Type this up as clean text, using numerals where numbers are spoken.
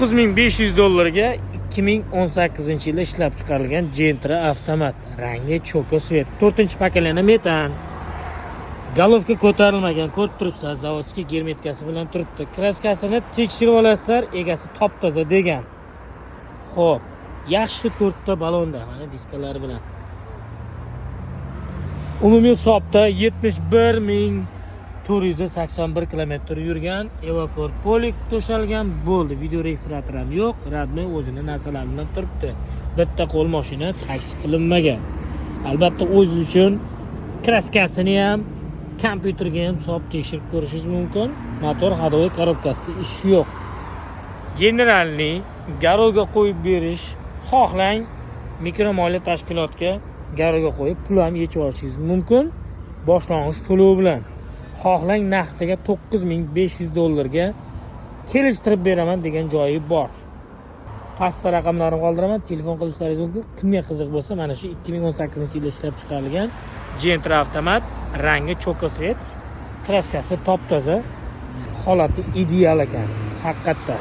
$9500 2018-yilda ishlab chiqarilgan Gentra avtomat. Rangi cho'ka svet. 4-pakalana metan. Galovka ko'tarilmagan, ko'rib turibsizlar, zavodskiy germetikasi bilan turibdi. Kraskasini tekshirib olasizlar, egasi top-toza degan. Xo'p, yaxshi 4 ta balonda, mana diskalari bilan. Umumiy hisobda 71481 kilometr yurgan, evakor polik to'shalgan bo'ldi. Video registrator ham yo'q, radmi o'zini narsalari bilan turibdi. Bitta qo'l mashina taksi qilinmagan. Albatta o'z uchun kraskasini ham, kompyuterga ham solib tekshirib ko'rishingiz mumkin. Motor ходовой korobkasida ishi yo'q. Generalniy garovga qo'yib berish xohlang, mikromoliya tashkilotga garovga qo'yib pul ham yechib olishingiz mumkin. Boshlang'ich to'lov bilan. Xohlang naqdiga $9500 ga kelishtirib beraman degan joyi bor. Pastda raqamlarimni qoldiraman, telefon qilishlaringiz mumkin. Kimga qiziq bo'lsa, mana shu 2018-yilda ishlab chiqarilgan Gentra avtomat, rangi cho'ka svet, kraskasi top-toza, holati ideal ekan, haqiqatda.